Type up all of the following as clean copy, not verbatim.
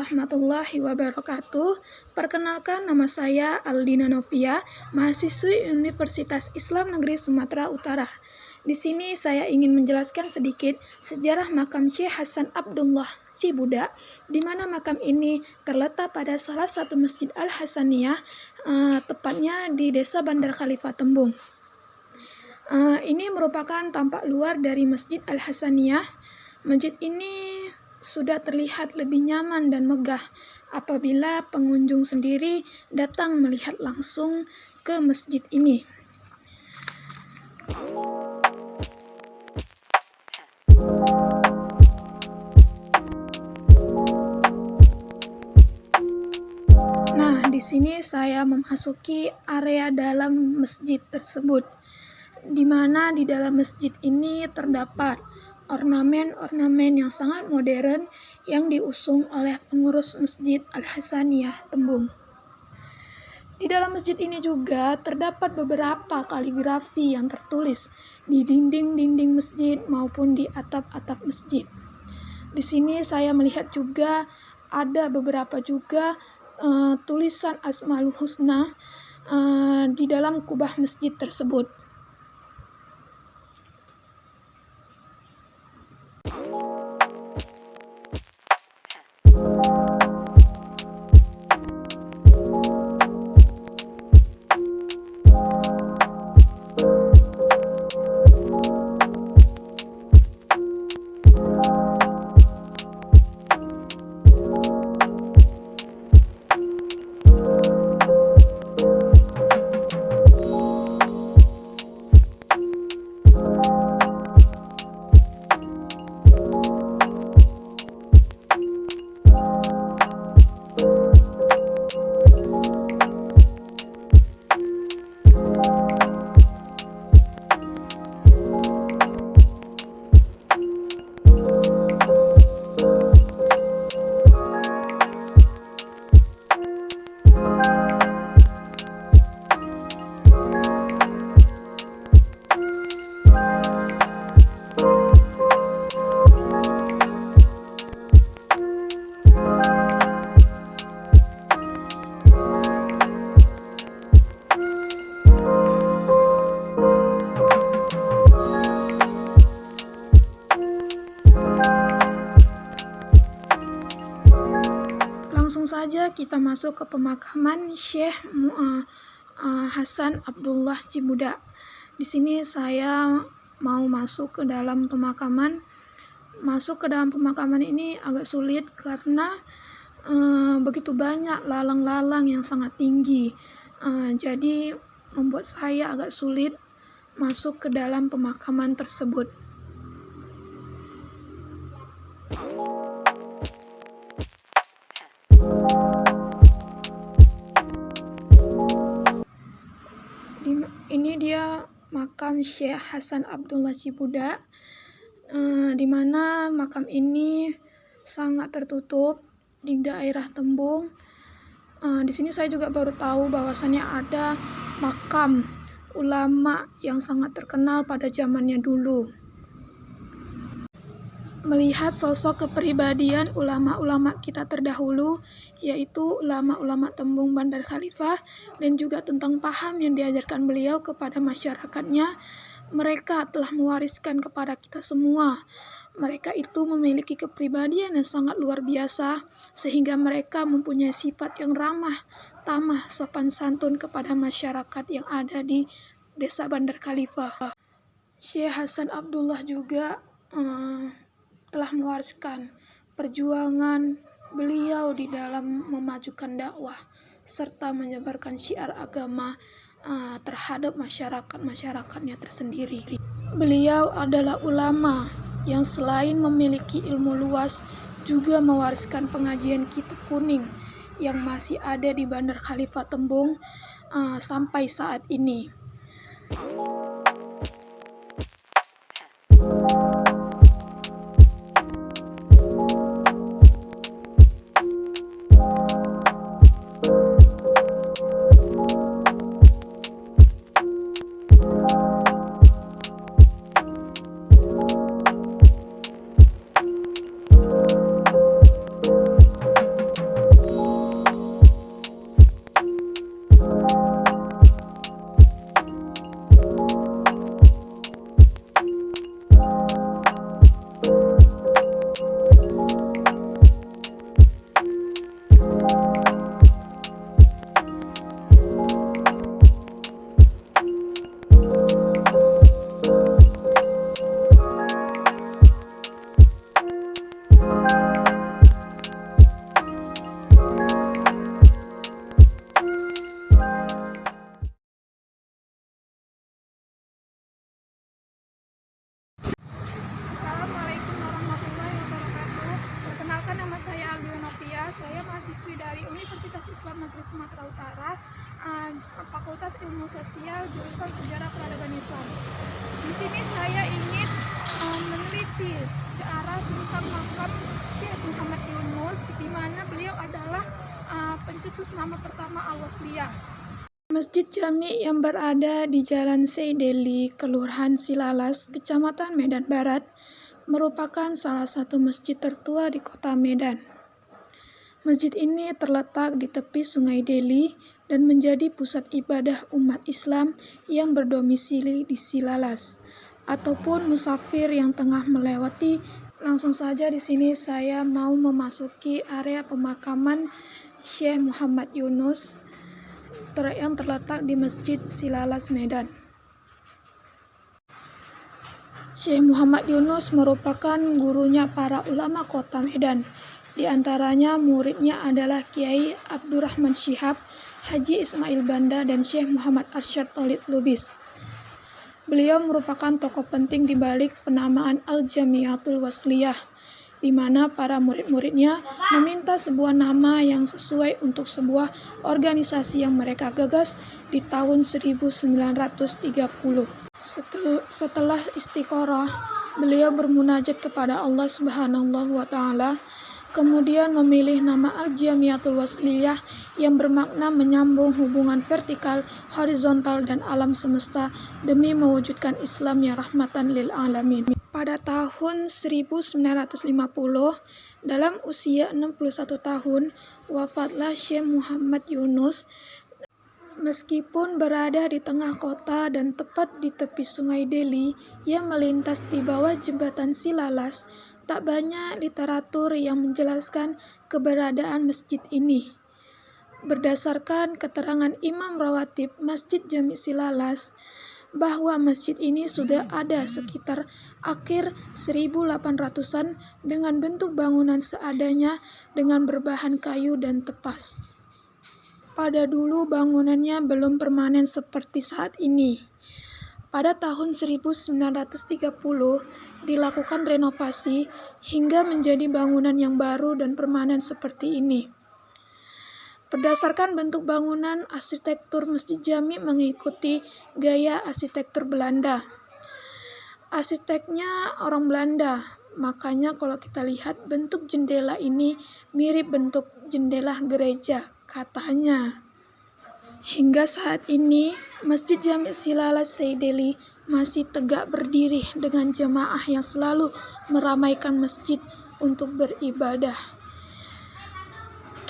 warahmatullahi wabarakatuh. Perkenalkan, nama saya Aldina Novia, mahasiswi Universitas Islam Negeri Sumatera Utara. Di sini saya ingin menjelaskan sedikit sejarah makam Syekh Hasan Abdullah Cibudak, di mana makam ini terletak pada salah satu Masjid Al-Hasaniyah, tepatnya di Desa Bandar Khalifah Tembung. Ini merupakan tampak luar dari Masjid Al-Hasaniyah. Masjid ini sudah terlihat lebih nyaman dan megah apabila pengunjung sendiri datang melihat langsung ke masjid ini. Nah, di sini saya memasuki area dalam masjid tersebut, di mana di dalam masjid ini terdapat ornamen-ornamen yang sangat modern yang diusung oleh pengurus Masjid Al-Hasaniyah Tembung. Di dalam masjid ini juga terdapat beberapa kaligrafi yang tertulis di dinding-dinding masjid maupun di atap-atap masjid. Di sini saya melihat juga ada beberapa juga tulisan Asmaul Husna di dalam kubah masjid tersebut. Langsung saja kita masuk ke pemakaman Syekh Hasan Abdullah Cibudak. Di sini saya mau masuk ke dalam pemakaman. Masuk ke dalam pemakaman ini agak sulit karena begitu banyak lalang-lalang yang sangat tinggi. Jadi membuat saya agak sulit masuk ke dalam pemakaman tersebut. Ini dia makam Syekh Hasan Abdullah Cibudak, di mana makam ini sangat tertutup di daerah Tembung. Di sini saya juga baru tahu bahwasannya ada makam ulama yang sangat terkenal pada zamannya dulu. Melihat sosok kepribadian ulama-ulama kita terdahulu, yaitu ulama-ulama Tembung Bandar Khalifah, dan juga tentang paham yang diajarkan beliau kepada masyarakatnya, mereka telah mewariskan kepada kita semua. Mereka itu memiliki kepribadian yang sangat luar biasa, sehingga mereka mempunyai sifat yang ramah, tamah, sopan santun kepada masyarakat yang ada di Desa Bandar Khalifah. Syekh Hasan Abdullah juga telah mewariskan perjuangan beliau di dalam memajukan dakwah serta menyebarkan syiar agama terhadap masyarakatnya tersendiri. Beliau adalah ulama yang selain memiliki ilmu luas juga mewariskan pengajian kitab kuning yang masih ada di Bandar Khalifah Tembung sampai saat ini. Fakultas Ilmu Sosial jurusan Sejarah Peradaban Islam. Di sini saya ingin meneliti sejarah tentang makam Syekh Muhammad Yunus, di mana beliau adalah pencetus nama pertama Al-Wasliyah. Masjid Jami yang berada di Jalan Seideli, Kelurahan Silalas, Kecamatan Medan Barat, merupakan salah satu masjid tertua di kota Medan. Masjid ini terletak di tepi Sungai Deli dan menjadi pusat ibadah umat Islam yang berdomisili di Silalas ataupun musafir yang tengah melewati. Langsung saja di sini saya mau memasuki area pemakaman Syekh Muhammad Yunus yang terletak di Masjid Silalas, Medan. Syekh Muhammad Yunus merupakan gurunya para ulama kota Medan. Di antaranya muridnya adalah Kiai Abdurrahman Syihab, Haji Ismail Banda, dan Syekh Muhammad Arsyad Tolid Lubis. Beliau merupakan tokoh penting di balik penamaan Al-Jamiatul Wasliyah, di mana para murid-muridnya meminta sebuah nama yang sesuai untuk sebuah organisasi yang mereka gagas di tahun 1930. Setelah istiqoroh, beliau bermunajat kepada Allah Subhanahu wa Ta'ala, kemudian memilih nama Al-Jamiatul Wasliyah yang bermakna menyambung hubungan vertikal, horizontal, dan alam semesta demi mewujudkan Islam yang rahmatan lil alamin. Pada tahun 1950, dalam usia 61 tahun, wafatlah Syekh Muhammad Yunus. Meskipun berada di tengah kota dan tepat di tepi Sungai Deli yang melintas di bawah jembatan Silalas, tak banyak literatur yang menjelaskan keberadaan masjid ini. Berdasarkan keterangan Imam Rawatib Masjid Jami Silalas, bahwa masjid ini sudah ada sekitar akhir 1800-an dengan bentuk bangunan seadanya dengan berbahan kayu dan tepas. Pada dulu bangunannya belum permanen seperti saat ini. Pada tahun 1930 dilakukan renovasi hingga menjadi bangunan yang baru dan permanen seperti ini. Berdasarkan bentuk bangunan, arsitektur Masjid Jami mengikuti gaya arsitektur Belanda. Arsiteknya orang Belanda, makanya kalau kita lihat bentuk jendela ini mirip bentuk jendela gereja, katanya. Hingga saat ini, Masjid Jami Silalas Seideli masih tegak berdiri dengan jemaah yang selalu meramaikan masjid untuk beribadah.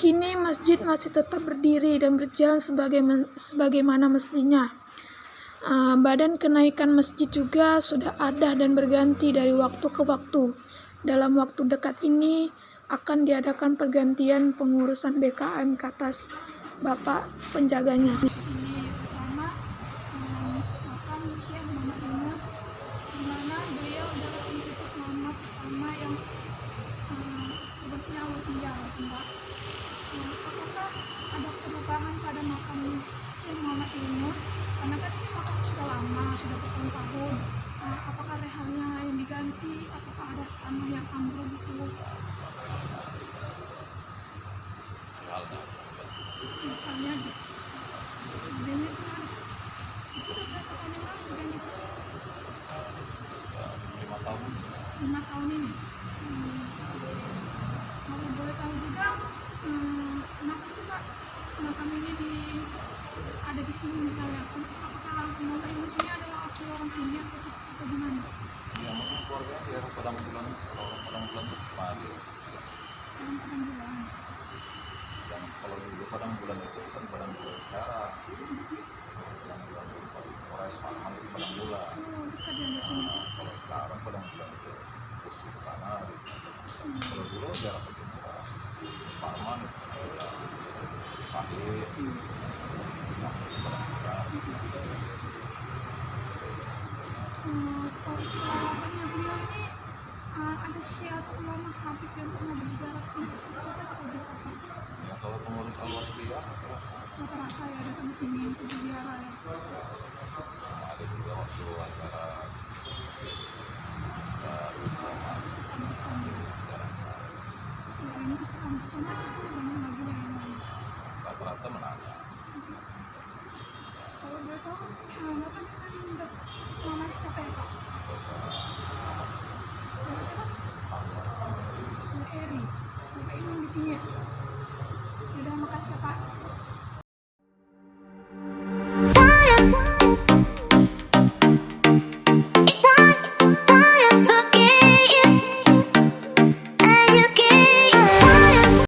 Kini masjid masih tetap berdiri dan berjalan sebagaimana mestinya. Badan kenaikan masjid juga sudah ada dan berganti dari waktu ke waktu. Dalam waktu dekat ini akan diadakan pergantian pengurusan BKM ke atas Bapak penjaganya. Ini pertama makam Syekh Muhammad Yunus, di mana beliau adalah pencetus nama pertama yang bentuknya Wasliyah, Mbak. Apakah ada perubahan pada makam Syekh Muhammad Yunus? Karena kan ini makam sudah lama, sudah bertahun-tahun. Apakah rehalnya yang diganti? Apakah ada tanah yang ambruk gitu? Rehalnya aja. Sebenarnya itu ada. Itu udah berapa tahun yang lalu diganti? 5 tahun. 5 tahun ini. Kalau boleh tahu juga, kenapa sih Pak makam ini ada di sini misalnya? Apakah Muhammad Yunus ini adalah asli orang sini atau gimana? Ya mungkin keluarga di daerah Padang Bulan, kalau orang Padang Bulan itu Padi. Padang Bulan. Dan kalau dulu Padang Bulan itu kan Padang Bulan sekarang. Padang Bulan itu Polres Parman itu Padang Bulan. Oh, dekat ya dari sini. Kalau sekarang Padang Bulan itu khusus ke sana. Kalau dulu daerah Petimburan, Parman itu Padi, Padang Bulan. Sekolahnya beliau ini ada syiar ulama Habib yang pernah berziarah ke sini, siapa atau apa? Ya kalau pengurus Al-Wasliyah Rata-rata ya datang ke sini untuk berziarah ya. ada juga waktu acara Ustaz Anderson. Selain Ustaz Anderson itu banyak lagi yang lain. rata-rata menanya. Bapak dengan mama siapa ya Pak? Bapak siapa? Suheri. Bapak imam di sini ya?